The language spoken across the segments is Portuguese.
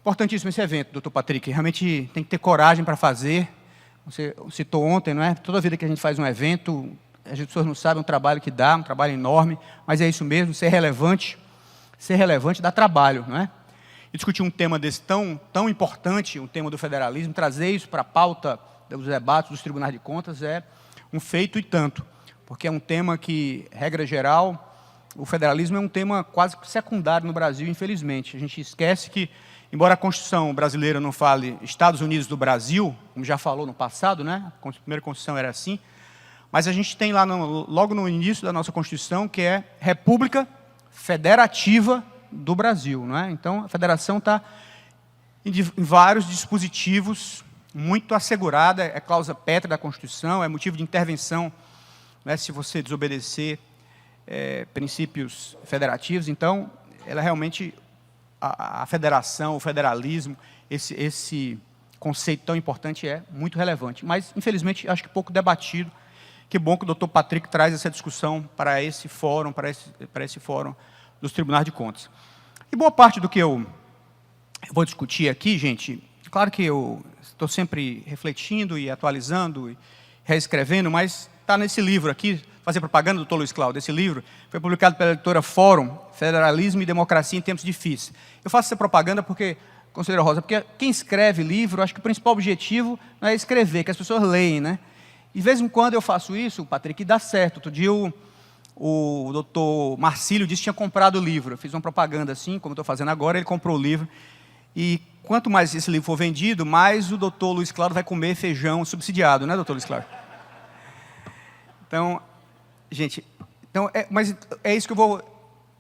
Importantíssimo esse evento, doutor Patrick. Realmente tem que ter coragem para fazer. Você citou ontem, não é? Toda vida que a gente faz um evento, as pessoas não sabem o trabalho que dá, um trabalho enorme, mas é isso mesmo, ser relevante dá trabalho, não é? E discutir um tema desse tão importante, um tema do federalismo, trazer isso para a pauta dos debates dos tribunais de contas é um feito e tanto, porque é um tema que, regra geral, o federalismo é um tema quase secundário no Brasil, infelizmente. A gente esquece que, embora a Constituição brasileira não fale Estados Unidos do Brasil, como já falou no passado, né? A primeira Constituição era assim, mas a gente tem lá, logo no início da nossa Constituição, que é República Federativa do Brasil, não é? Então, a federação está em vários dispositivos, muito assegurada, é cláusula pétrea da Constituição, é motivo de intervenção, né, se você desobedecer princípios federativos. Então, ela realmente, a federação, o federalismo, esse conceito tão importante é muito relevante. Mas, infelizmente, acho que pouco debatido. Que bom que o doutor Patrick traz essa discussão para esse fórum, para esse fórum dos tribunais de contas. E boa parte do que eu vou discutir aqui, gente, claro que eu estou sempre refletindo e atualizando e reescrevendo, mas está nesse livro aqui, fazer propaganda do doutor Luiz Cláudio. Esse livro foi publicado pela editora Fórum, Federalismo e Democracia em Tempos Difíceis. Eu faço essa propaganda porque, conselheira Rosa, porque quem escreve livro, acho que o principal objetivo não é escrever, que as pessoas leem, né? E de vez em quando eu faço isso, Patrick, e dá certo. Outro dia o doutor Marcílio disse que tinha comprado o livro. Eu fiz uma propaganda assim, como estou fazendo agora, ele comprou o livro. E quanto mais esse livro for vendido, mais o doutor Luiz Cláudio vai comer feijão subsidiado, né, doutor Luiz Cláudio? Então, gente, mas é isso que eu vou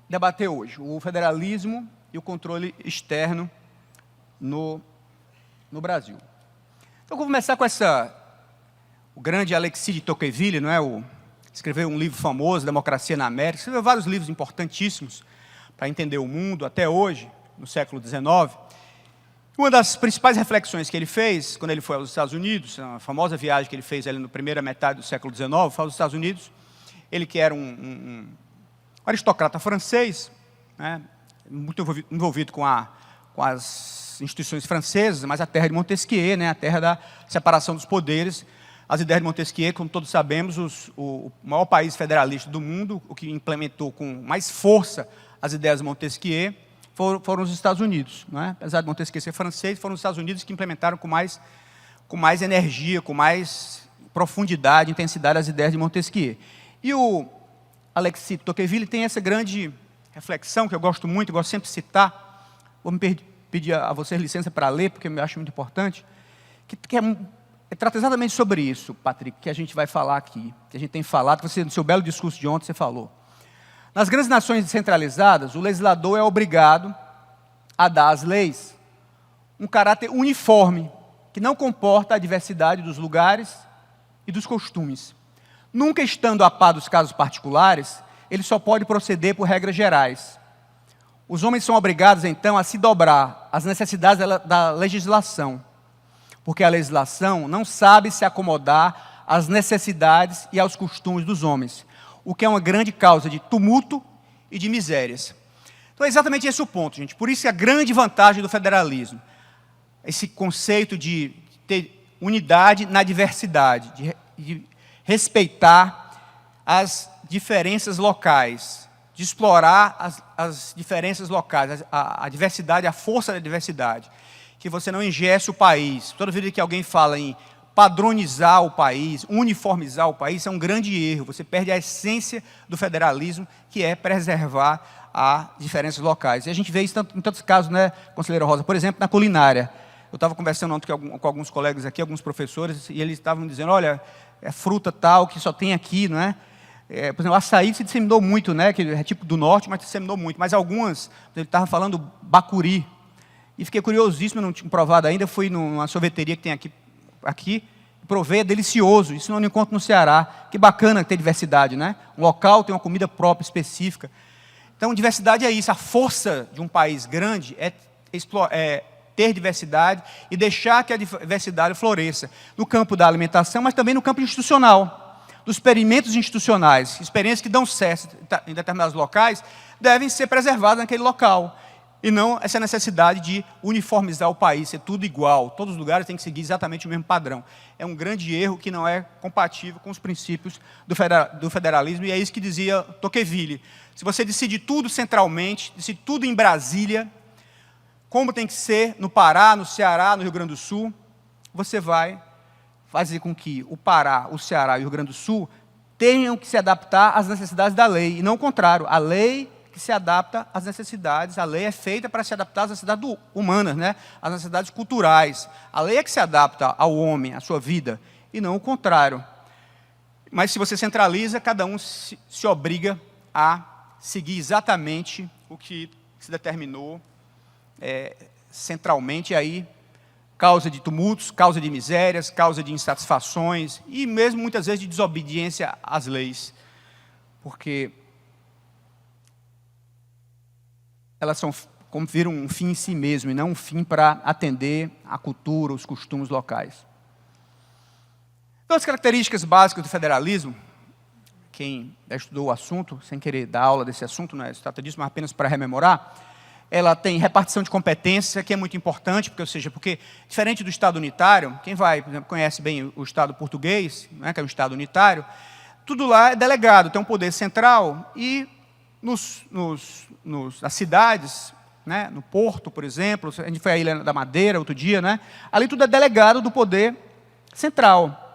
debater hoje. O federalismo e o controle externo no Brasil. Então, eu vou começar com o grande Alexis de Tocqueville, não é? Escreveu um livro famoso, Democracia na América, escreveu vários livros importantíssimos para entender o mundo, até hoje, no século XIX. Uma das principais reflexões que ele fez, quando ele foi aos Estados Unidos, a famosa viagem que ele fez ali na primeira metade do século XIX, foi aos Estados Unidos, ele que era um aristocrata francês, né, muito envolvido com as instituições francesas, mas a terra de Montesquieu, né, a terra da separação dos poderes. As ideias de Montesquieu, como todos sabemos, o maior país federalista do mundo, o que implementou com mais força as ideias de Montesquieu, foram os Estados Unidos. Não é? Apesar de Montesquieu ser francês, foram os Estados Unidos que implementaram com mais energia, com mais profundidade, intensidade as ideias de Montesquieu. E o Alexis de Tocqueville tem essa grande reflexão, que eu gosto muito, eu gosto sempre de citar. Vou me pedir a vocês licença para ler, porque eu acho muito importante, que trata exatamente sobre isso, Patrick, que a gente vai falar aqui, que a gente tem falado, que você, no seu belo discurso de ontem, você falou. Nas grandes nações descentralizadas, o legislador é obrigado a dar às leis um caráter uniforme, que não comporta a diversidade dos lugares e dos costumes. Nunca estando a par dos casos particulares, ele só pode proceder por regras gerais. Os homens são obrigados, então, a se dobrar às necessidades da legislação, porque a legislação não sabe se acomodar às necessidades e aos costumes dos homens, o que é uma grande causa de tumulto e de misérias. Então é exatamente esse o ponto, gente. Por isso é a grande vantagem do federalismo. Esse conceito de ter unidade na diversidade, de respeitar as diferenças locais, de explorar as diferenças locais, a diversidade, a força da diversidade. Que você não engesse o país. Toda vez que alguém fala em padronizar o país, uniformizar o país, é um grande erro. Você perde a essência do federalismo, que é preservar as diferenças locais. E a gente vê isso em tantos casos, né, conselheira Rosa? Por exemplo, na culinária. Eu estava conversando ontem com alguns colegas aqui, alguns professores, e eles estavam dizendo, olha, é fruta tal que só tem aqui, não é? Por exemplo, o açaí se disseminou muito, né, que é tipo do norte, mas se disseminou muito. Mas algumas, ele estava falando bacuri. E fiquei curiosíssimo, não tinha provado ainda, fui numa sorveteria que tem aqui, provei, é delicioso, isso não encontro no Ceará. Que bacana ter diversidade, né? Um local tem uma comida própria, específica. Então, diversidade é isso, a força de um país grande é ter diversidade e deixar que a diversidade floresça. No campo da alimentação, mas também no campo institucional, dos experimentos institucionais, experiências que dão certo em determinados locais, devem ser preservadas naquele local. e não essa necessidade de uniformizar o país, ser tudo igual. Todos os lugares têm que seguir exatamente o mesmo padrão. É um grande erro que não é compatível com os princípios do federalismo, e é isso que dizia Tocqueville. Se você decide tudo centralmente, decide tudo em Brasília, como tem que ser no Pará, no Ceará, no Rio Grande do Sul, você vai fazer com que o Pará, o Ceará e o Rio Grande do Sul tenham que se adaptar às necessidades da lei, e não o contrário. A lei que se adapta às necessidades, a lei é feita para se adaptar às necessidades humanas, né? Às necessidades culturais. A lei é que se adapta ao homem, à sua vida, e não o contrário. Mas se você centraliza, cada um se obriga a seguir exatamente o que se determinou centralmente, e aí causa de tumultos, causa de misérias, causa de insatisfações e mesmo muitas vezes de desobediência às leis, porque elas são como viram um fim em si mesmo e não um fim para atender à cultura, os costumes locais. Então, as características básicas do federalismo, quem já estudou o assunto, sem querer dar aula desse assunto, não se trata disso, mas apenas para rememorar, ela tem repartição de competência, que é muito importante, porque diferente do Estado unitário, quem vai, por exemplo, conhece bem o Estado português, né, que é um Estado unitário, tudo lá é delegado, tem um poder central, e nas cidades, né, no Porto, por exemplo, a gente foi à Ilha da Madeira outro dia, né, ali tudo é delegado do poder central.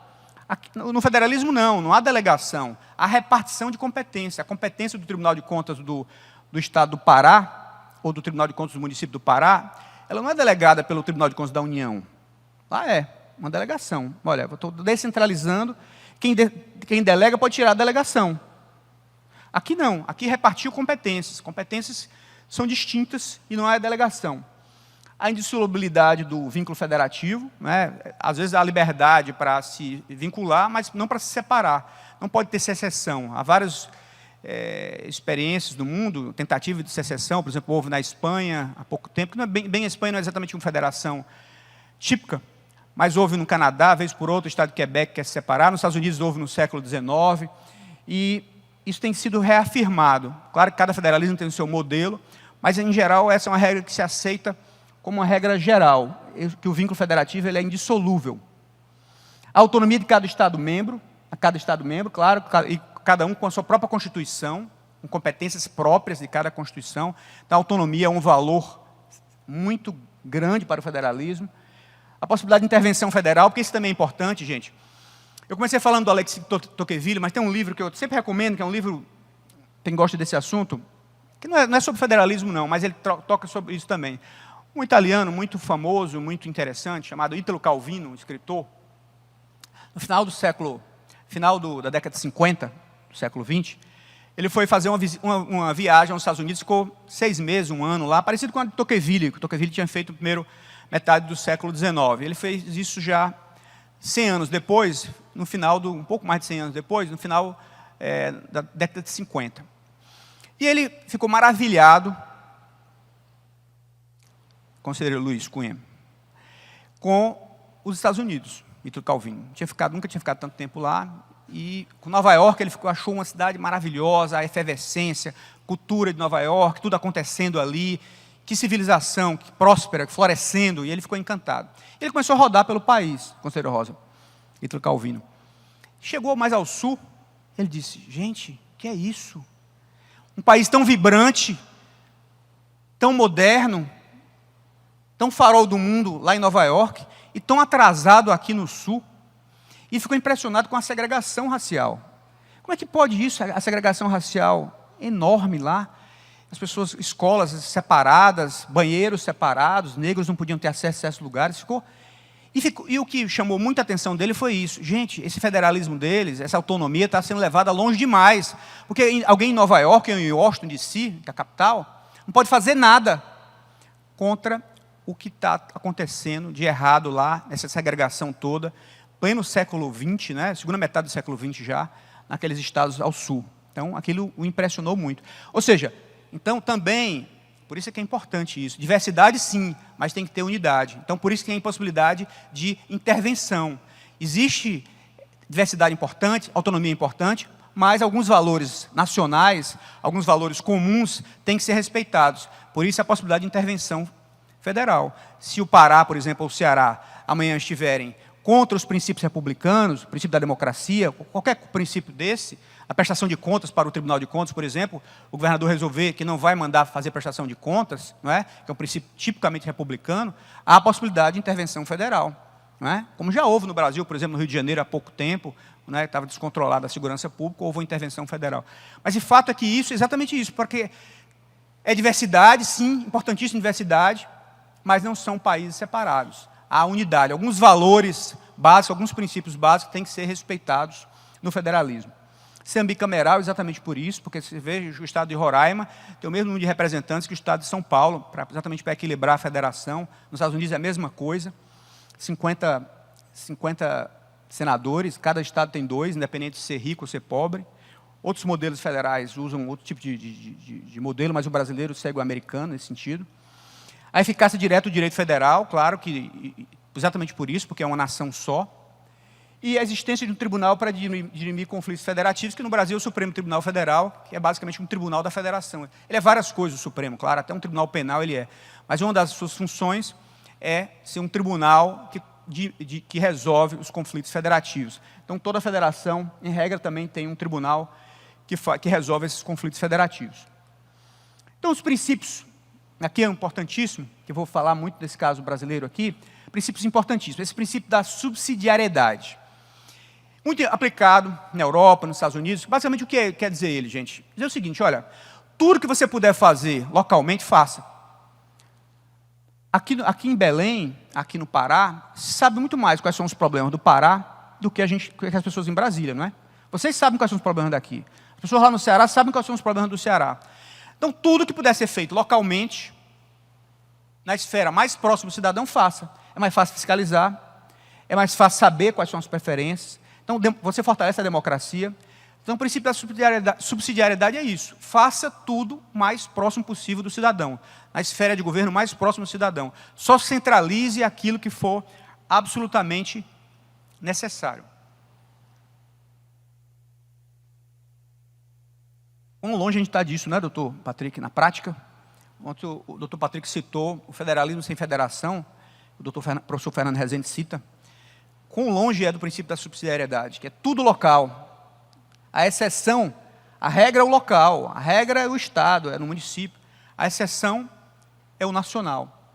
Aqui, no federalismo não há delegação, há repartição de competência. A competência do Tribunal de Contas do Estado do Pará, ou do Tribunal de Contas do município do Pará, ela não é delegada pelo Tribunal de Contas da União. Lá é uma delegação. Olha, eu estou descentralizando, quem delega pode tirar a delegação. Aqui não, aqui repartiu competências. Competências são distintas e não há delegação. A indissolubilidade do vínculo federativo, né? Às vezes há liberdade para se vincular, mas não para se separar. Não pode ter secessão. Há várias experiências do mundo, tentativa de secessão, por exemplo, houve na Espanha há pouco tempo, que não é bem a Espanha não é exatamente uma federação típica, mas houve no Canadá, vez por outra, o estado de Quebec quer se separar, nos Estados Unidos houve no século XIX, e isso tem sido reafirmado. Claro que cada federalismo tem o seu modelo, mas, em geral, essa é uma regra que se aceita como uma regra geral, que o vínculo federativo ele é indissolúvel. A autonomia de cada Estado-membro, claro, e cada um com a sua própria Constituição, com competências próprias de cada Constituição. Então, a autonomia é um valor muito grande para o federalismo. A possibilidade de intervenção federal, porque isso também é importante, gente. Eu comecei falando do Alexis Tocqueville, mas tem um livro que eu sempre recomendo, que é um livro, quem gosta desse assunto, que não é sobre federalismo não, mas ele toca sobre isso também. Um italiano muito famoso, muito interessante, chamado Ítalo Calvino, um escritor, no final da década de 50, do século XX, ele foi fazer uma viagem aos Estados Unidos, ficou 6 meses, 1 ano lá, parecido com a de Tocqueville, que Tocqueville tinha feito na primeira metade do século XIX. Ele fez isso já 100 anos depois, um pouco mais de 100 anos depois, no final da década de 50. E ele ficou maravilhado, conselheiro Luiz Cunha, com os Estados Unidos, Ítalo Calvino. Nunca tinha ficado tanto tempo lá. E com Nova York, ele achou uma cidade maravilhosa, a efervescência, cultura de Nova York, tudo acontecendo ali, que civilização, que próspera, florescendo, e ele ficou encantado. Ele começou a rodar pelo país, conselheiro Rosa, Ítalo Calvino. Chegou mais ao sul, ele disse, gente, que é isso? Um país tão vibrante, tão moderno, tão farol do mundo lá em Nova York, e tão atrasado aqui no sul. E ficou impressionado com a segregação racial. Como é que pode isso, a segregação racial enorme lá? As pessoas, escolas separadas, banheiros separados, negros não podiam ter acesso a esses lugares. E o que chamou muita atenção dele foi isso. Gente, esse federalismo deles, essa autonomia está sendo levada longe demais. Porque alguém em Nova York, ou em Washington DC, que é a capital, não pode fazer nada contra o que está acontecendo de errado lá, nessa segregação toda, pleno século XX, né, segunda metade do século XX já, naqueles estados ao sul. Então, aquilo o impressionou muito. Ou seja, então também, por isso é que é importante isso, diversidade sim, mas tem que ter unidade. Então, por isso que tem a impossibilidade de intervenção. Existe diversidade importante, autonomia importante, mas alguns valores nacionais, alguns valores comuns têm que ser respeitados. Por isso a possibilidade de intervenção federal. Se o Pará, por exemplo, ou o Ceará, amanhã estiverem contra os princípios republicanos, o princípio da democracia, qualquer princípio desse, a prestação de contas para o Tribunal de Contas, por exemplo, o governador resolver que não vai mandar fazer prestação de contas, não é? Que é um princípio tipicamente republicano, há a possibilidade de intervenção federal. Não é? Como já houve no Brasil, por exemplo, no Rio de Janeiro, há pouco tempo, né, estava descontrolada a segurança pública, houve uma intervenção federal. Mas, de fato, é que isso, exatamente isso, porque é diversidade, sim, importantíssima diversidade, mas não são países separados. Há unidade, alguns valores básicos, alguns princípios básicos têm que ser respeitados no federalismo. Ser bicameral exatamente por isso, porque você vê o estado de Roraima tem o mesmo número de representantes que o estado de São Paulo, exatamente para equilibrar a federação. Nos Estados Unidos é a mesma coisa, 50 senadores, cada estado tem 2, independente de ser rico ou ser pobre. Outros modelos federais usam outro tipo de modelo, mas o brasileiro segue o americano nesse sentido. A eficácia direta do direito federal, claro que exatamente por isso, porque é uma nação só. E a existência de um tribunal para dirimir conflitos federativos, que no Brasil é o Supremo Tribunal Federal, que é basicamente um tribunal da federação. Ele é várias coisas, o Supremo, claro, até um tribunal penal ele é. Mas uma das suas funções é ser um tribunal que resolve os conflitos federativos. Então, toda federação, em regra, também tem um tribunal que resolve esses conflitos federativos. Então, os princípios, aqui é importantíssimo, que eu vou falar muito desse caso brasileiro aqui, princípios importantíssimos, esse princípio da subsidiariedade. Muito aplicado na Europa, nos Estados Unidos. Basicamente, o que quer dizer ele, gente? Dizer o seguinte, olha, tudo que você puder fazer localmente, faça. Aqui em Belém, aqui no Pará, se sabe muito mais quais são os problemas do Pará do que as pessoas em Brasília, não é? Vocês sabem quais são os problemas daqui. As pessoas lá no Ceará sabem quais são os problemas do Ceará. Então, tudo que puder ser feito localmente, na esfera mais próxima do cidadão, faça. É mais fácil fiscalizar, é mais fácil saber quais são as preferências. Então, você fortalece a democracia. Então, o princípio da subsidiariedade é isso. Faça tudo o mais próximo possível do cidadão, na esfera de governo mais próximo do cidadão. Só centralize aquilo que for absolutamente necessário. Quão longe a gente está disso, né, doutor Patrick, na prática? Ontem o doutor Patrick citou o federalismo sem federação, o professor Fernando Rezende cita. Quão longe é do princípio da subsidiariedade, que é tudo local. A exceção, a regra é o local, a regra é o Estado, é no município. A exceção é o nacional.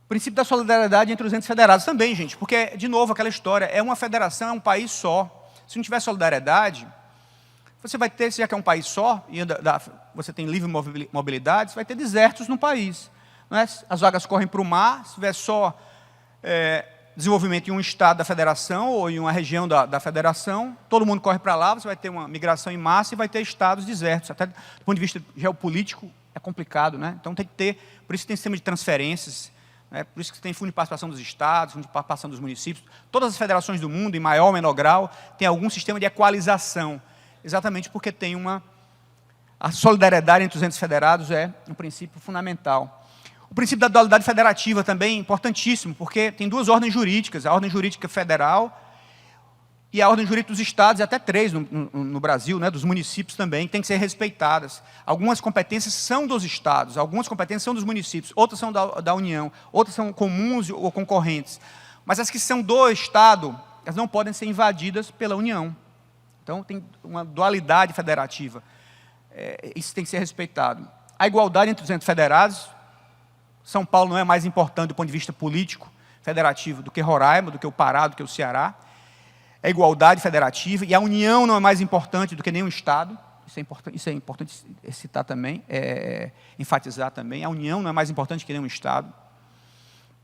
O princípio da solidariedade entre os entes federados também, gente, porque, de novo, aquela história, é uma federação, é um país só. Se não tiver solidariedade, você vai ter, já que é um país só, e você tem livre mobilidade, você vai ter desertos no país. Não é? As vagas correm para o mar, se tiver só desenvolvimento em um estado da federação ou em uma região da federação, todo mundo corre para lá, você vai ter uma migração em massa e vai ter estados desertos. Até do ponto de vista geopolítico, é complicado, né? Então tem que ter, por isso tem sistema de transferências, né? Por isso que tem fundo de participação dos estados, fundo de participação dos municípios. Todas as federações do mundo, em maior ou menor grau, tem algum sistema de equalização, exatamente porque tem a solidariedade entre os entes federados é um princípio fundamental. O princípio da dualidade federativa também é importantíssimo, porque tem 2 ordens jurídicas, a ordem jurídica federal e a ordem jurídica dos estados, e até 3 no Brasil, né, dos municípios também, que têm que ser respeitadas. Algumas competências são dos estados, algumas competências são dos municípios, outras são da União, outras são comuns ou concorrentes. Mas as que são do Estado, elas não podem ser invadidas pela União. Então, tem uma dualidade federativa. Isso tem que ser respeitado. A igualdade entre os entes federados. São Paulo não é mais importante do ponto de vista político, federativo, do que Roraima, do que o Pará, do que o Ceará. É igualdade federativa. E a União não é mais importante do que nenhum Estado. Isso é importante citar também, enfatizar também. A União não é mais importante que nenhum Estado.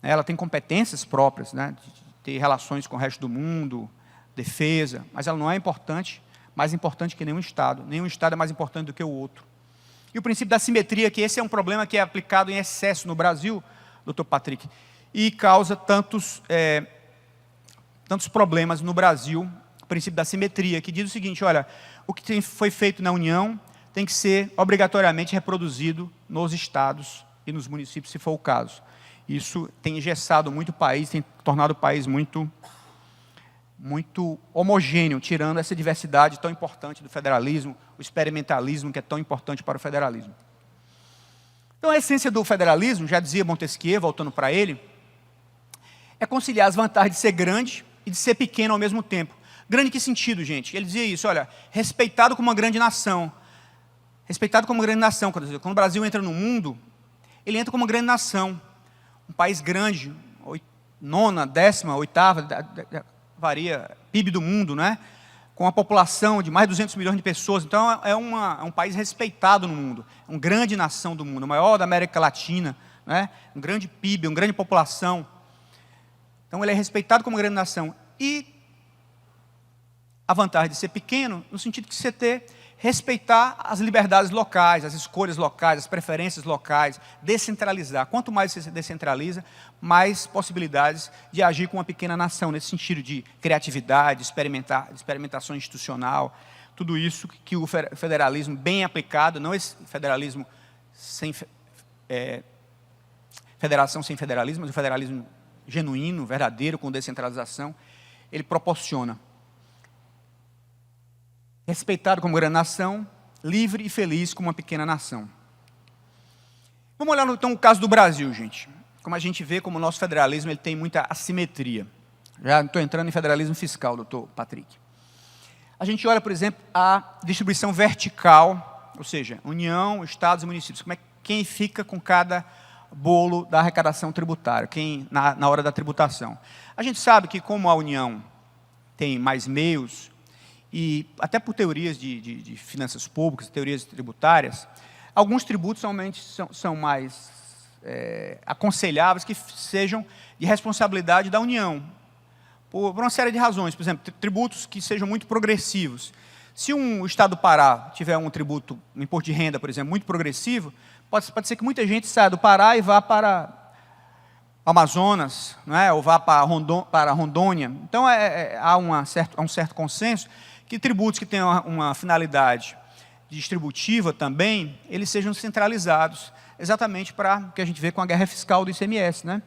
Ela tem competências próprias, né, de ter relações com o resto do mundo, defesa, mas ela não é mais importante que nenhum Estado. Nenhum Estado é mais importante do que o outro. E o princípio da simetria, que esse é um problema que é aplicado em excesso no Brasil, doutor Patrick, e causa tantos problemas no Brasil, o princípio da simetria, que diz o seguinte, olha, o que foi feito na União tem que ser obrigatoriamente reproduzido nos estados e nos municípios, se for o caso. Isso tem engessado muito o país, tem tornado o país muito muito homogêneo, tirando essa diversidade tão importante do federalismo, o experimentalismo que é tão importante para o federalismo. Então, a essência do federalismo, já dizia Montesquieu, voltando para ele, é conciliar as vantagens de ser grande e de ser pequeno ao mesmo tempo. Grande em que sentido, gente? Ele dizia isso, olha, respeitado como uma grande nação. Respeitado como uma grande nação. Quando o Brasil entra no mundo, ele entra como uma grande nação. Um país grande, nona, décima, oitava, varia, PIB do mundo, né? Com uma população de mais de 200 milhões de pessoas. Então, é um país respeitado no mundo. É uma grande nação do mundo, a maior da América Latina, né? Um grande PIB, uma grande população. Então, ele é respeitado como uma grande nação. E a vantagem de ser pequeno, no sentido de você respeitar as liberdades locais, as escolhas locais, as preferências locais, descentralizar. Quanto mais você se descentraliza, mais possibilidades de agir com uma pequena nação, nesse sentido de criatividade, experimentação institucional, tudo isso que o federalismo bem aplicado, não esse federalismo sem federação sem federalismo, mas o federalismo genuíno, verdadeiro, com descentralização, ele proporciona. Respeitado como grande nação, livre e feliz como uma pequena nação. Vamos olhar então o caso do Brasil, gente. Como a gente vê como o nosso federalismo ele tem muita assimetria. Já estou entrando em federalismo fiscal, doutor Patrick. A gente olha, por exemplo, a distribuição vertical, ou seja, União, Estados e municípios. Quem fica com cada bolo da arrecadação tributária, na hora da tributação. A gente sabe que como a União tem mais meios, e até por teorias de finanças públicas, teorias tributárias, alguns tributos somente são mais aconselháveis que sejam de responsabilidade da União, por uma série de razões. Por exemplo, tributos que sejam muito progressivos. Se o Estado do Pará tiver um tributo, um imposto de renda, por exemplo, muito progressivo, pode ser que muita gente saia do Pará e vá para Amazonas, não é? Ou vá para Rondônia. Então, há um certo consenso que tributos que tenham uma finalidade distributiva também, eles sejam centralizados, exatamente para o que a gente vê com a guerra fiscal do ICMS. Né?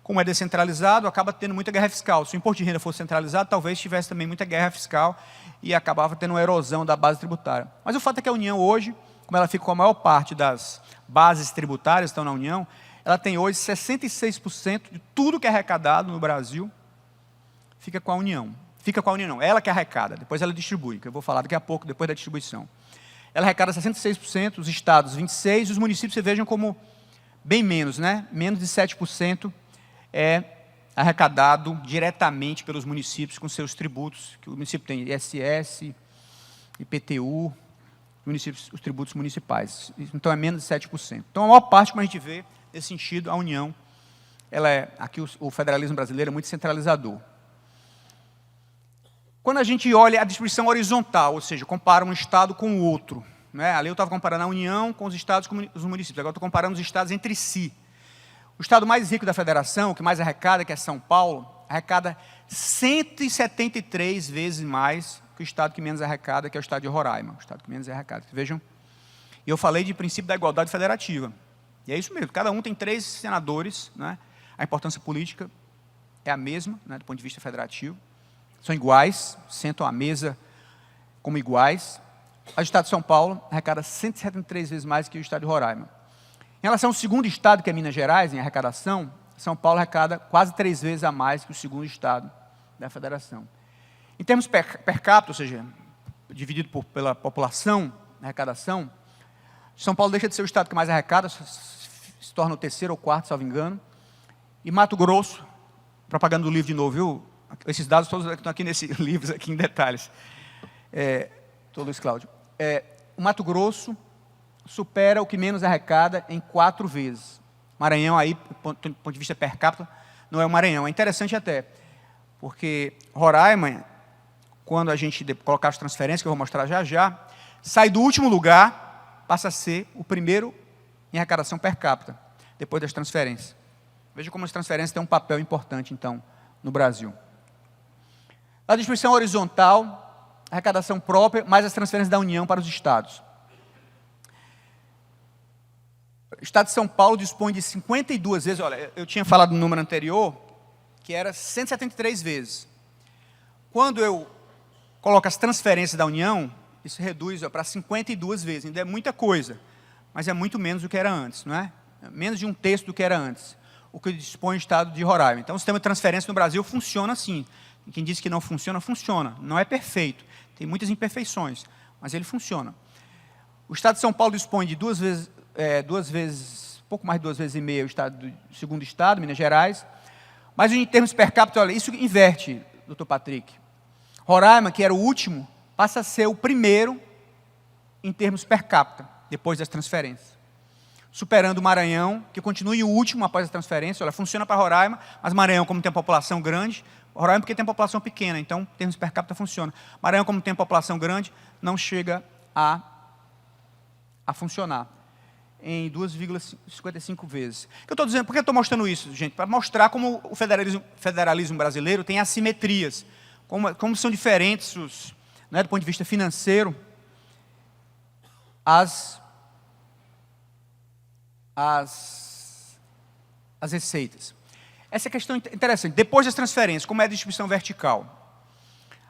Como é descentralizado, acaba tendo muita guerra fiscal. Se o imposto de renda fosse centralizado, talvez tivesse também muita guerra fiscal e acabava tendo uma erosão da base tributária. Mas o fato é que a União hoje, como ela fica com a maior parte das bases tributárias que estão na União, ela tem hoje 66% de tudo que é arrecadado no Brasil, fica com a União. Fica com a União, não. Ela que arrecada, depois ela distribui, que eu vou falar daqui a pouco, depois da distribuição. Ela arrecada 66%, os estados 26%, e os municípios, você vejam como bem menos, né? Menos de 7% é arrecadado diretamente pelos municípios com seus tributos, que o município tem ISS, IPTU, os tributos municipais. Então, é menos de 7%. Então, a maior parte, como a gente vê, nesse sentido, a União, aqui o federalismo brasileiro é muito centralizador. Quando a gente olha a distribuição horizontal, ou seja, compara um estado com o outro, né? Ali eu estava comparando a União com os estados com os municípios, agora estou comparando os estados entre si. O estado mais rico da federação, o que mais arrecada, que é São Paulo, arrecada 173 vezes mais que o estado que menos arrecada, que é o estado de Roraima, o estado que menos arrecada. Vejam, eu falei de princípio da igualdade federativa, e é isso mesmo, cada um tem 3 senadores, né? A importância política é a mesma, né, do ponto de vista federativo, são iguais, sentam à mesa como iguais. O estado de São Paulo arrecada 173 vezes mais que o estado de Roraima. Em relação ao segundo estado, que é Minas Gerais, em arrecadação, São Paulo arrecada quase 3 vezes a mais que o segundo estado da federação. Em termos per capita, ou seja, dividido pela população, arrecadação, São Paulo deixa de ser o estado que mais arrecada, se torna o terceiro ou quarto, salvo engano. E Mato Grosso, propaganda do livro de novo, viu? Esses dados todos estão aqui nesse livro, aqui em detalhes. Estou Luiz Cláudio. O Mato Grosso supera o que menos arrecada em 4 vezes. Maranhão, aí, do ponto de vista per capita, não é o Maranhão. É interessante até, porque Roraima, quando a gente colocar as transferências, que eu vou mostrar já já, sai do último lugar, passa a ser o primeiro em arrecadação per capita, depois das transferências. Veja como as transferências têm um papel importante, então, no Brasil. A distribuição horizontal, arrecadação própria, mais as transferências da União para os estados. O estado de São Paulo dispõe de 52 vezes, olha, eu tinha falado no número anterior, que era 173 vezes. Quando eu coloco as transferências da União, isso reduz para 52 vezes. Ainda é muita coisa, mas é muito menos do que era antes, não é? Menos de um terço do que era antes, o que dispõe o Estado de Roraima. Então, o sistema de transferência no Brasil funciona assim. E quem diz que não funciona, funciona. Não é perfeito, tem muitas imperfeições, mas ele funciona. O Estado de São Paulo dispõe de pouco mais de 2 vezes e meia o segundo Estado, Minas Gerais. Mas em termos per capita, olha, isso inverte, doutor Patrick. Roraima, que era o último, passa a ser o primeiro em termos per capita, depois das transferências. Superando o Maranhão, que continua o último após a transferência. Olha, funciona para Roraima, mas Maranhão, como tem uma população grande, Roraima porque tem uma população pequena, então, em termos per capita, funciona. Maranhão, como tem uma população grande, não chega a funcionar em 2,55 vezes. Eu estou dizendo, por que eu estou mostrando isso, gente? Para mostrar como o federalismo brasileiro tem assimetrias, como são diferentes, do ponto de vista financeiro, as receitas. Essa questão é interessante. Depois das transferências, como é a distribuição vertical?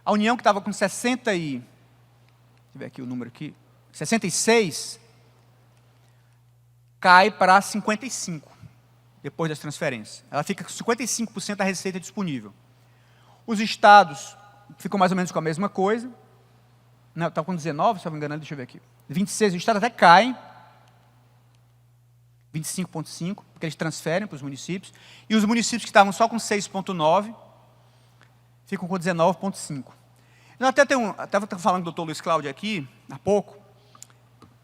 A União, que estava com deixa eu ver aqui o número aqui, 66, cai para 55, depois das transferências. Ela fica com 55% da receita disponível. Os estados ficam mais ou menos com a mesma coisa. Não, estava com 19, se não me engano, deixa eu ver aqui. 26, o estado até cai, 25,5, porque eles transferem para os municípios. E os municípios que estavam só com 6,9, ficam com 19,5. Eu até estava falando com o doutor Luiz Cláudio aqui, há pouco.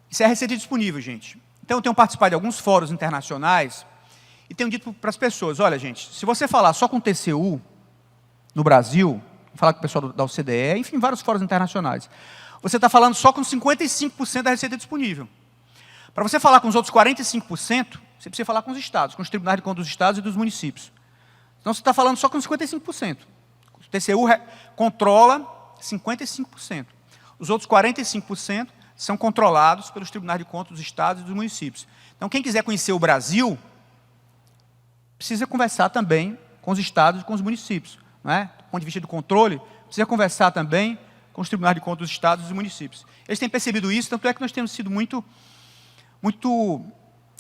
Isso é a receita disponível, gente. Então, eu tenho participado de alguns fóruns internacionais e tenho dito para as pessoas, olha, gente, se você falar só com o TCU no Brasil, falar com o pessoal da OCDE, enfim, vários fóruns internacionais, você está falando só com 55% da receita disponível. Para você falar com os outros 45%, você precisa falar com os estados, com os tribunais de contas dos estados e dos municípios. Então, você está falando só com 55%. O TCU controla 55%. Os outros 45% são controlados pelos tribunais de contas dos estados e dos municípios. Então, quem quiser conhecer o Brasil, precisa conversar também com os estados e com os municípios. Não é? Do ponto de vista do controle, precisa conversar também com os tribunais de contas dos estados e dos municípios. Eles têm percebido isso, tanto é que nós temos sido muito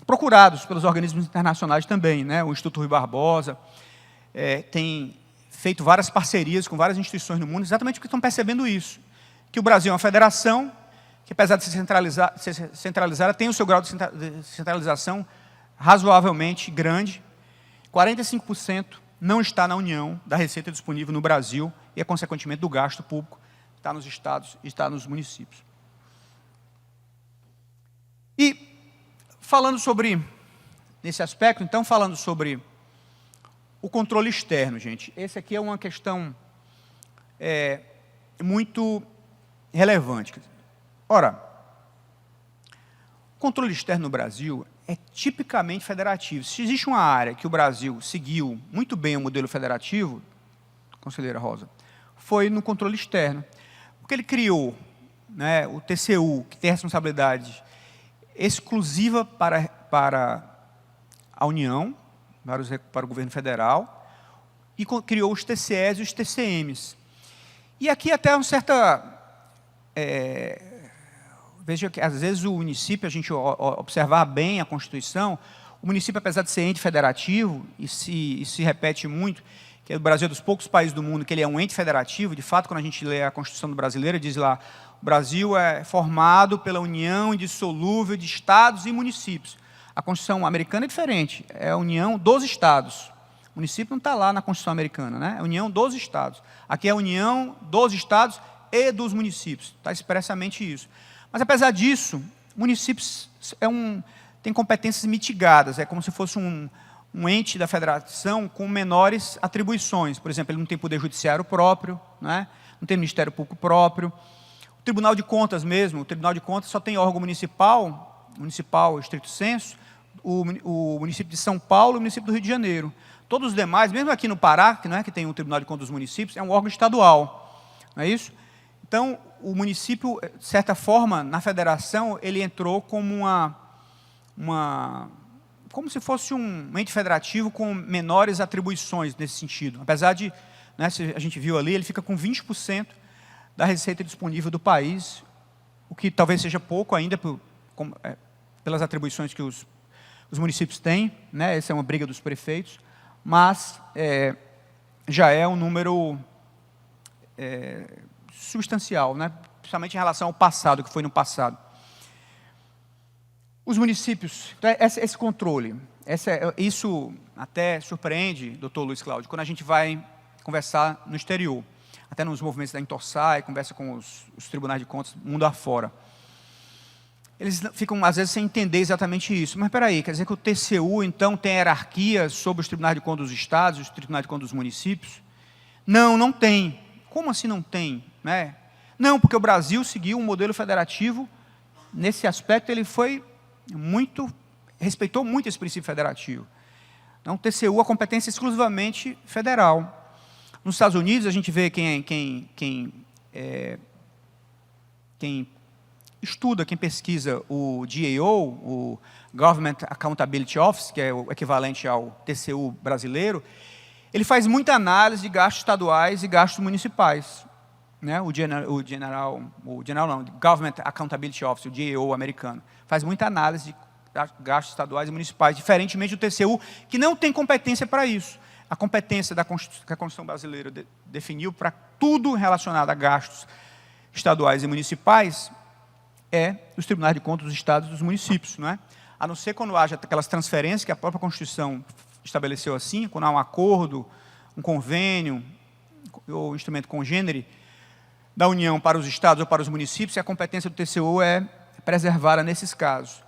procurados pelos organismos internacionais também. Né? O Instituto Rui Barbosa tem feito várias parcerias com várias instituições no mundo, exatamente porque estão percebendo isso. Que o Brasil é uma federação, que apesar de ser centralizada, tem o seu grau de centralização razoavelmente grande. 45% não está na União da receita disponível no Brasil e, consequentemente, do gasto público, está nos estados e está nos municípios. E, falando sobre, nesse aspecto, então, falando sobre o controle externo, gente, esse aqui é uma questão muito relevante. Ora, o controle externo no Brasil é tipicamente federativo. Se existe uma área que o Brasil seguiu muito bem o modelo federativo, conselheira Rosa, foi no controle externo. Porque ele criou, né, o TCU, que tem responsabilidade exclusiva para a União, para o governo federal, e criou os TCEs e os TCMs. E aqui até uma certa... veja que, às vezes, o município, a gente observar bem a Constituição, o município, apesar de ser ente federativo, e se repete muito, que o Brasil é dos poucos países do mundo que ele é um ente federativo, de fato, quando a gente lê a Constituição brasileira, diz lá, o Brasil é formado pela união indissolúvel de estados e municípios. A Constituição americana é diferente, é a união dos estados. O município não está lá na Constituição americana, né? É a união dos estados. Aqui é a união dos estados e dos municípios, está expressamente isso. Mas, apesar disso, municípios têm competências mitigadas, é como se fosse um ente da federação com menores atribuições. Por exemplo, ele não tem poder judiciário próprio, né? Não tem Ministério Público próprio. O Tribunal de Contas mesmo, o Tribunal de Contas só tem órgão municipal estrito senso, o município de São Paulo e o município do Rio de Janeiro. Todos os demais, mesmo aqui no Pará, que não é que tem o Tribunal de Contas dos municípios, é um órgão estadual. Não é isso? Então, o município, de certa forma, na federação, ele entrou como como se fosse um ente federativo com menores atribuições nesse sentido. Apesar de né, se a gente viu ali, ele fica com 20% da receita disponível do país, o que talvez seja pouco ainda pelas atribuições que os municípios têm, né, essa é uma briga dos prefeitos, mas já é um número substancial, né, principalmente em relação ao passado, que foi no passado. Os municípios, então, esse controle, isso até surpreende, doutor Luiz Cláudio, quando a gente vai conversar no exterior, até nos movimentos da Intorsai, conversa com os tribunais de contas mundo afora. Eles ficam, às vezes, sem entender exatamente isso. Mas, espera aí, quer dizer que o TCU, então, tem hierarquia sobre os tribunais de contas dos estados, os tribunais de contas dos municípios? Não, não tem. Como assim não tem? Né? Não, porque o Brasil seguiu um modelo federativo, nesse aspecto ele respeitou muito esse princípio federativo. Então, o TCU, a competência é exclusivamente federal. Nos Estados Unidos, a gente vê quem estuda, quem pesquisa o GAO, o Government Accountability Office, que é o equivalente ao TCU brasileiro, ele faz muita análise de gastos estaduais e gastos municipais. Né? O Government Accountability Office, o GAO americano, faz muita análise de gastos estaduais e municipais, diferentemente do TCU, que não tem competência para isso. A competência que a Constituição brasileira definiu para tudo relacionado a gastos estaduais e municipais é os tribunais de contas dos estados e dos municípios, não é? A não ser quando haja aquelas transferências que a própria Constituição estabeleceu assim, quando há um acordo, um convênio, ou instrumento congênere da União para os estados ou para os municípios, e a competência do TCU é preservada nesses casos.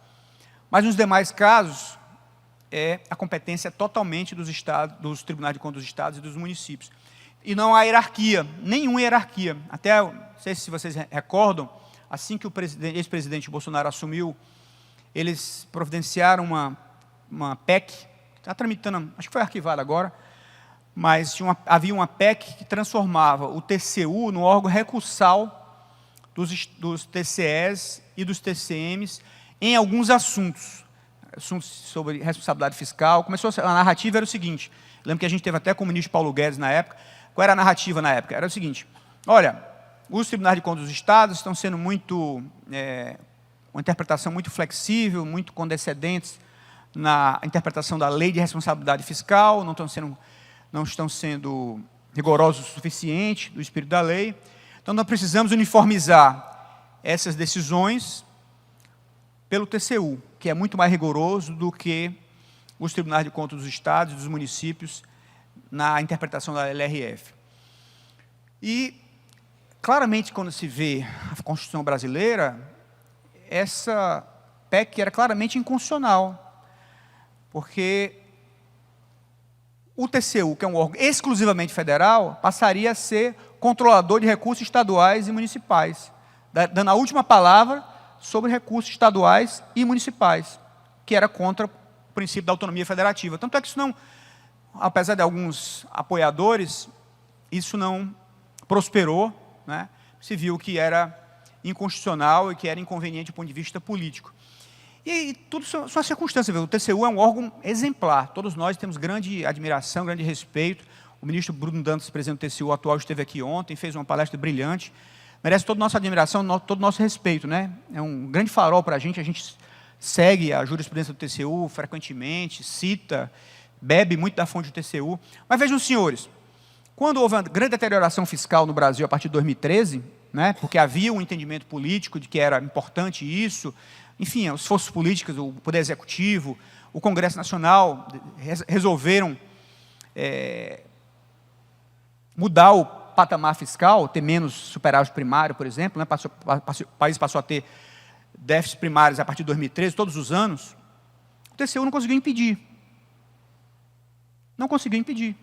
Mas nos demais casos, a competência totalmente dos tribunais de contas dos estados e dos municípios. E não há hierarquia, nenhuma hierarquia. Até, não sei se vocês recordam, assim que o ex-presidente Bolsonaro assumiu, eles providenciaram uma PEC, está tramitando, acho que foi arquivada agora, mas havia uma PEC que transformava o TCU no órgão recursal dos TCEs e dos TCMs em alguns assuntos sobre responsabilidade fiscal. A narrativa era o seguinte, lembro que a gente teve até com o ministro Paulo Guedes na época. Qual era a narrativa na época? Era o seguinte, olha, os tribunais de contas dos estados estão sendo uma interpretação muito flexível, muito condescendentes na interpretação da lei de responsabilidade fiscal, não estão sendo rigorosos o suficiente do espírito da lei. Então, nós precisamos uniformizar essas decisões pelo TCU, que é muito mais rigoroso do que os tribunais de contas dos estados e dos municípios na interpretação da LRF. E, claramente, quando se vê a Constituição brasileira, essa PEC era claramente inconstitucional, porque o TCU, que é um órgão exclusivamente federal, passaria a ser controlador de recursos estaduais e municipais, dando a última palavra sobre recursos estaduais e municipais, que era contra o princípio da autonomia federativa. Tanto é que isso não, apesar de alguns apoiadores, isso não prosperou, né? Se viu que era inconstitucional e que era inconveniente do ponto de vista político. E tudo são circunstâncias. O TCU é um órgão exemplar. Todos nós temos grande admiração, grande respeito. O ministro Bruno Dantas, presidente do TCU atual, esteve aqui ontem, fez uma palestra brilhante. Merece toda a nossa admiração, todo o nosso respeito, né? É um grande farol para a gente segue a jurisprudência do TCU frequentemente, cita, bebe muito da fonte do TCU. Mas vejam, senhores, quando houve uma grande deterioração fiscal no Brasil a partir de 2013, né, porque havia um entendimento político de que era importante isso, enfim, as forças políticas, o Poder Executivo, o Congresso Nacional resolveram mudar o patamar fiscal, ter menos superávit primário, por exemplo, né? O país passou a ter déficits primários a partir de 2013, todos os anos. O TCU não conseguiu impedir. Não conseguiu impedir.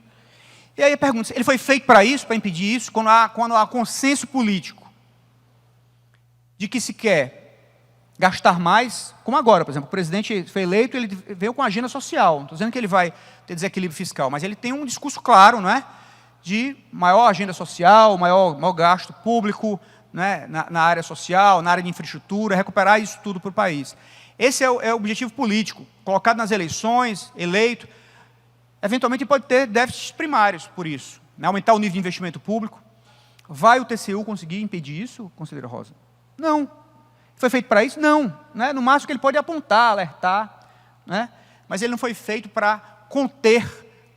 E aí a pergunta, ele foi feito para isso, para impedir isso, quando há consenso político de que se quer gastar mais, como agora, por exemplo, o presidente foi eleito, ele veio com a agenda social, não estou dizendo que ele vai ter desequilíbrio fiscal, mas ele tem um discurso claro, não é? De maior agenda social, maior gasto público, né, na área social, na área de infraestrutura, recuperar isso tudo para o país. Esse é o objetivo político, colocado nas eleições, eleito. Eventualmente pode ter déficits primários por isso, né, aumentar o nível de investimento público. Vai o TCU conseguir impedir isso, conselheira Rosa? Não. Foi feito para isso? Não. Né? No máximo que ele pode apontar, alertar, né? Mas ele não foi feito para conter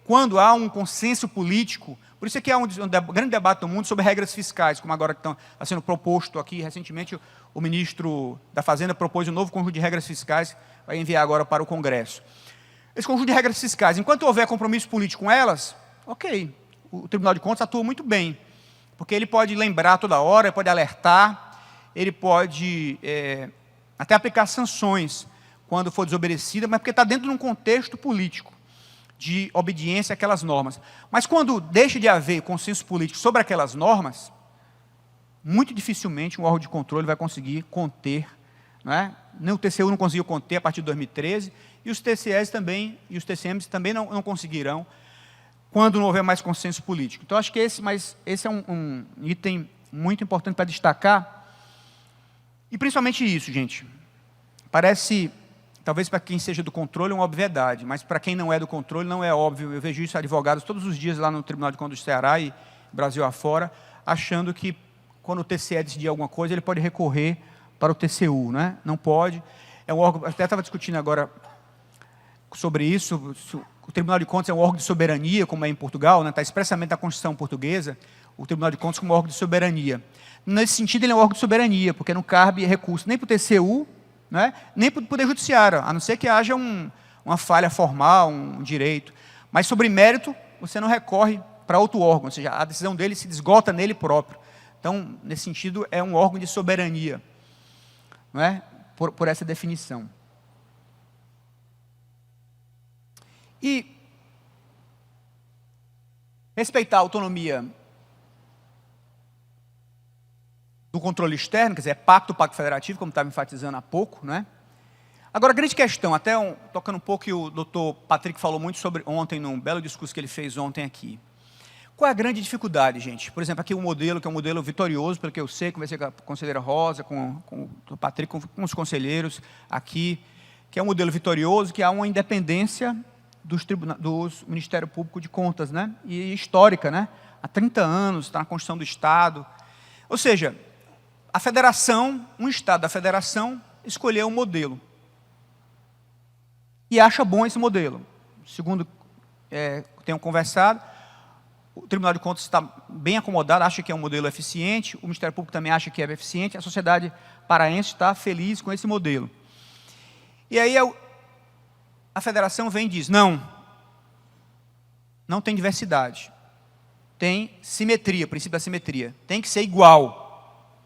quando há um consenso político. Por isso é que há um grande debate no mundo sobre regras fiscais, como agora está sendo proposto aqui. Recentemente, o ministro da Fazenda propôs um novo conjunto de regras fiscais, vai enviar agora para o Congresso. Esse conjunto de regras fiscais, enquanto houver compromisso político com elas, ok, o Tribunal de Contas atua muito bem, porque ele pode lembrar toda hora, ele pode alertar, ele pode até aplicar sanções quando for desobedecida, mas porque está dentro de um contexto político de obediência àquelas normas. Mas quando deixa de haver consenso político sobre aquelas normas, muito dificilmente um órgão de controle vai conseguir conter, não é? Nem o TCU não conseguiu conter a partir de 2013, e os TCEs também, e os TCMs também não conseguirão, quando não houver mais consenso político. Então, acho que esse é um item muito importante para destacar, e principalmente isso, gente. Parece, talvez para quem seja do controle, uma obviedade, mas para quem não é do controle, não é óbvio. Eu vejo isso advogados todos os dias lá no Tribunal de Contas do Ceará e Brasil afora, achando que quando o TCE decidir alguma coisa, ele pode recorrer para o TCU, né? Não pode. É um órgão, até estava discutindo agora sobre isso, o Tribunal de Contas é um órgão de soberania, como é em Portugal, né? Está expressamente na Constituição portuguesa, o Tribunal de Contas como órgão de soberania. Nesse sentido, ele é um órgão de soberania, porque não cabe recurso nem para o TCU, né? Nem para o Poder Judiciário, a não ser que haja uma falha formal, um direito. Mas sobre mérito, você não recorre para outro órgão, ou seja, a decisão dele se esgota nele próprio. Então, nesse sentido, é um órgão de soberania, não é? Por essa definição. E respeitar a autonomia do controle externo, quer dizer, pacto federativo, como estava enfatizando há pouco, não é? Agora, a grande questão, até tocando um pouco, que o doutor Patrick falou muito sobre ontem, num belo discurso que ele fez ontem aqui. Qual é a grande dificuldade, gente? Por exemplo, aqui o modelo, que é um modelo vitorioso, pelo que eu sei, conversei com a conselheira Rosa, com o Patrick, com os conselheiros aqui, que é um modelo vitorioso, que há uma independência do Ministério Público de Contas, né? E histórica, né? Há 30 anos, está na Constituição do Estado. Ou seja, a federação, um Estado da federação, escolheu um modelo. E acha bom esse modelo. Segundo tenho conversado, o Tribunal de Contas está bem acomodado, acha que é um modelo eficiente, o Ministério Público também acha que é eficiente, a sociedade paraense está feliz com esse modelo. E aí a federação vem e diz, não tem diversidade, tem simetria, princípio da simetria, tem que ser igual,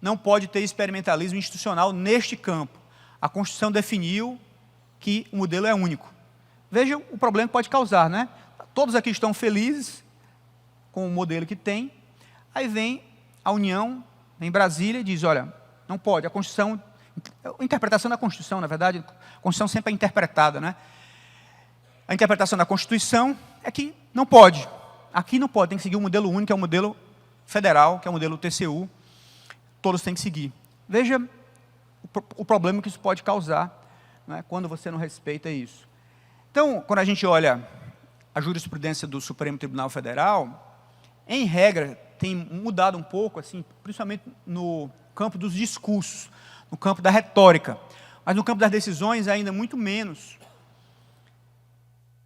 não pode ter experimentalismo institucional neste campo. A Constituição definiu que o modelo é único. Veja o problema que pode causar, né? Todos aqui estão felizes com o modelo que tem, aí vem a União, em Brasília, e diz, olha, não pode, a Constituição, a interpretação da Constituição, na verdade, a Constituição sempre é interpretada, né? A interpretação da Constituição é que não pode, aqui não pode, tem que seguir um modelo único, que é o modelo federal, que é o modelo TCU, todos têm que seguir. Veja o problema que isso pode causar, né, quando você não respeita isso. Então, quando a gente olha a jurisprudência do Supremo Tribunal Federal, em regra, tem mudado um pouco, assim, principalmente no campo dos discursos, no campo da retórica, mas no campo das decisões ainda muito menos.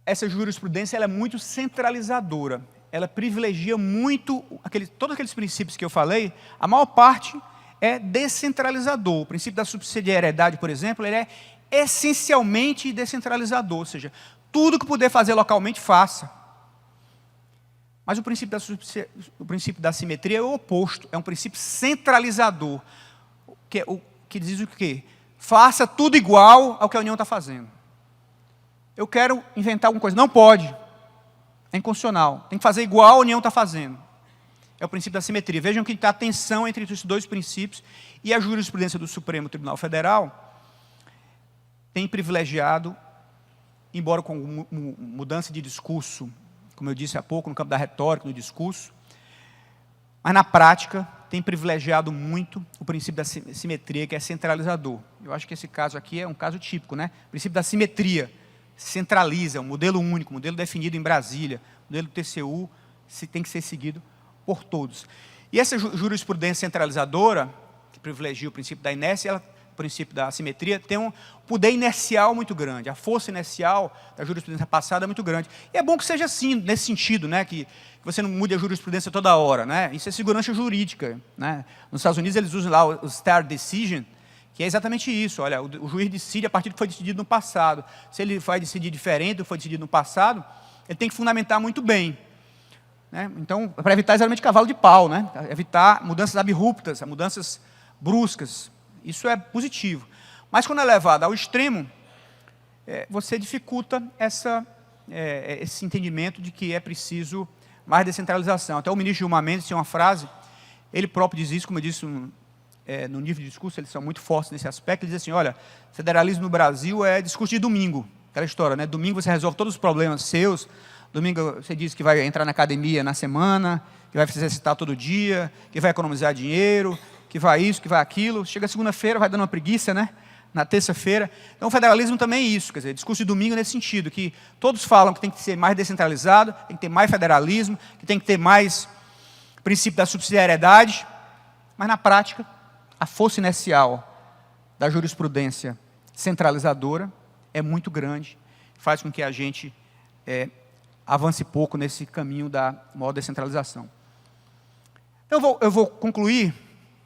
Essa jurisprudência ela é muito centralizadora, ela privilegia muito, todos aqueles princípios que eu falei, a maior parte é descentralizador. O princípio da subsidiariedade, por exemplo, ele é essencialmente descentralizador, ou seja, tudo que puder fazer localmente, faça. Mas o princípio da simetria é o oposto, é um princípio centralizador, que diz o quê? Faça tudo igual ao que a União está fazendo. Eu quero inventar alguma coisa, não pode, é inconstitucional, tem que fazer igual a União está fazendo. É o princípio da simetria. Vejam que está a tensão entre esses dois princípios, e a jurisprudência do Supremo Tribunal Federal tem privilegiado, embora com mudança de discurso, como eu disse há pouco, no campo da retórica, no discurso, mas na prática tem privilegiado muito o princípio da simetria, que é centralizador. Eu acho que esse caso aqui é um caso típico, né? O princípio da simetria centraliza, um modelo único, um modelo definido em Brasília, modelo TCU, tem que ser seguido por todos. E essa jurisprudência centralizadora, que privilegia o princípio da inércia, o princípio da assimetria, tem um poder inercial muito grande. A força inercial da jurisprudência passada é muito grande. E é bom que seja assim, nesse sentido, né, que você não mude a jurisprudência toda hora. Né? Isso é segurança jurídica. Né? Nos Estados Unidos, eles usam lá o stare decision, que é exatamente isso. Olha, o juiz decide a partir do que foi decidido no passado. Se ele vai decidir diferente do que foi decidido no passado, ele tem que fundamentar muito bem. Né? Então, para evitar exatamente cavalo de pau, né? Evitar mudanças abruptas, mudanças bruscas. Isso é positivo. Mas quando é levado ao extremo, você dificulta esse entendimento de que é preciso mais descentralização. Até o ministro Gilmar Mendes tinha uma frase, ele próprio diz isso, como eu disse, no nível de discurso, eles são muito fortes nesse aspecto, ele diz assim, olha, federalismo no Brasil é discurso de domingo, aquela história, né? Domingo você resolve todos os problemas seus, domingo você diz que vai entrar na academia na semana, que vai se exercitar todo dia, que vai economizar dinheiro, que vai isso, que vai aquilo, chega segunda-feira, vai dando uma preguiça, né? Na terça-feira. Então, o federalismo também é isso, quer dizer, discurso de domingo nesse sentido, que todos falam que tem que ser mais descentralizado, tem que ter mais federalismo, que tem que ter mais princípio da subsidiariedade, mas, na prática, a força inercial da jurisprudência centralizadora é muito grande, faz com que a gente avance pouco nesse caminho da maior descentralização. Então, eu vou concluir,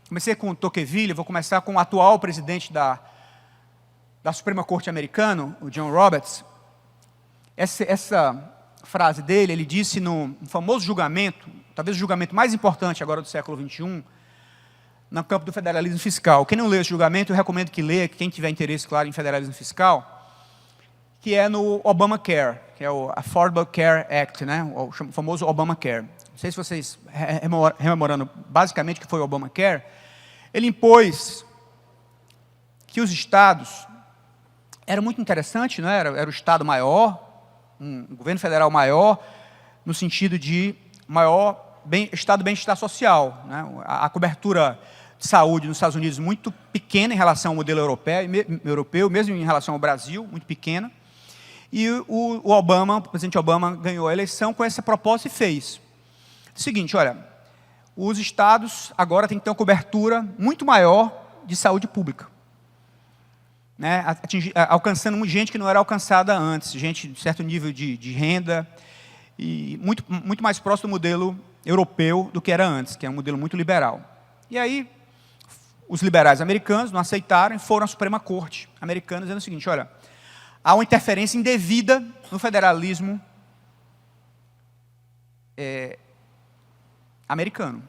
comecei com o Tocqueville, vou começar com o atual presidente da Suprema Corte americana, o John Roberts. Essa frase dele, ele disse no famoso julgamento, talvez o julgamento mais importante agora do século XXI, no campo do federalismo fiscal. Quem não leu esse julgamento, eu recomendo que leia, quem tiver interesse, claro, em federalismo fiscal, que é no Obamacare, que é o Affordable Care Act, né? O famoso Obamacare. Não sei se vocês, rememorando basicamente o que foi o Obamacare, ele impôs que os estados, era muito interessante, não era? Era o estado maior, um governo federal maior, no sentido de maior estado de bem-estar social. Né? A cobertura de saúde nos Estados Unidos muito pequena em relação ao modelo europeu, mesmo em relação ao Brasil, muito pequena. E o presidente Obama ganhou a eleição com essa proposta e fez. O seguinte, olha, os estados agora têm que ter uma cobertura muito maior de saúde pública. Né, alcançando gente que não era alcançada antes, gente de certo nível de renda, e muito mais próximo do modelo europeu do que era antes, que é um modelo muito liberal. E aí, os liberais americanos não aceitaram e foram à Suprema Corte americana dizendo o seguinte, olha, há uma interferência indevida no federalismo americano,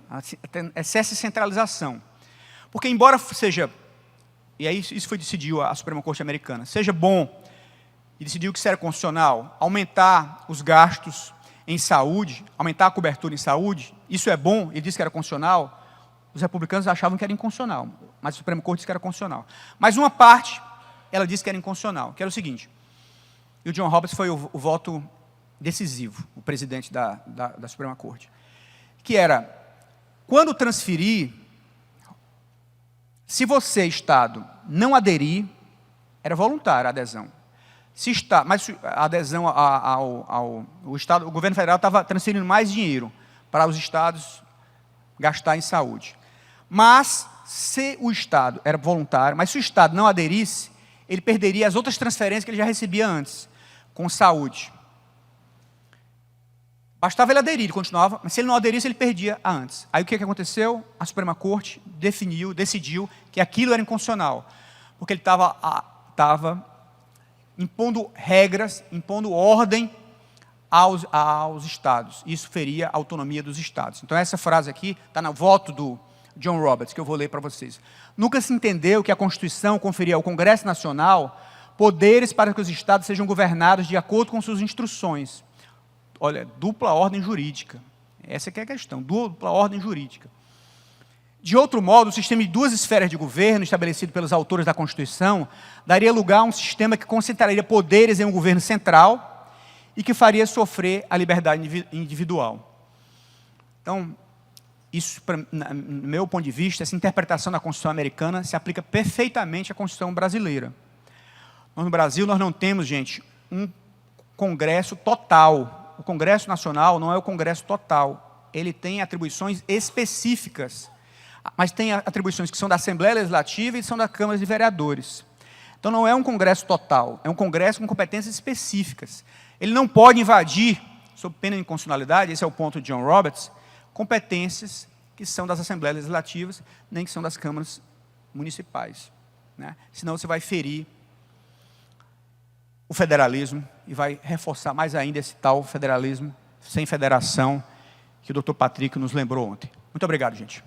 excesso de centralização. Porque, embora seja... E aí isso decidiu a Suprema Corte americana. Seja bom, e decidiu que isso era constitucional, aumentar os gastos em saúde, aumentar a cobertura em saúde, isso é bom, ele disse que era constitucional, os republicanos achavam que era inconstitucional, mas a Suprema Corte disse que era constitucional. Mas uma parte, ela disse que era inconstitucional, que era o seguinte, e o John Roberts foi o voto decisivo, o presidente da Suprema Corte, que era, quando transferir, se você, Estado, não aderir, era voluntária a adesão. Mas a adesão ao Estado, o governo federal estava transferindo mais dinheiro para os Estados gastar em saúde. Mas, se o Estado era voluntário, mas se o Estado não aderisse, ele perderia as outras transferências que ele já recebia antes, com saúde. Bastava ele aderir, ele continuava, mas se ele não aderisse, ele perdia a antes. Aí o que aconteceu? A Suprema Corte decidiu que aquilo era inconstitucional, porque ele estava impondo regras, impondo ordem aos estados. Isso feria a autonomia dos estados. Então essa frase aqui está no voto do John Roberts, que eu vou ler para vocês. Nunca se entendeu que a Constituição conferia ao Congresso Nacional poderes para que os estados sejam governados de acordo com suas instruções. Olha, dupla ordem jurídica. Essa que é a questão, dupla ordem jurídica. De outro modo, o sistema de duas esferas de governo, estabelecido pelos autores da Constituição, daria lugar a um sistema que concentraria poderes em um governo central e que faria sofrer a liberdade individual. Então, isso, no meu ponto de vista, essa interpretação da Constituição americana se aplica perfeitamente à Constituição brasileira. No Brasil, nós não temos, gente, um Congresso total. o Congresso Nacional não é o Congresso total. Ele tem atribuições específicas, mas tem atribuições que são da Assembleia Legislativa e são da Câmara de Vereadores. Então não é um Congresso total, é um Congresso com competências específicas. Ele não pode invadir, sob pena de inconstitucionalidade, esse é o ponto de John Roberts, competências que são das Assembleias Legislativas, nem que são das câmaras municipais, né? Senão você vai ferir o federalismo e vai reforçar mais ainda esse tal federalismo sem federação que o Dr. Patrick nos lembrou ontem. Muito obrigado, gente.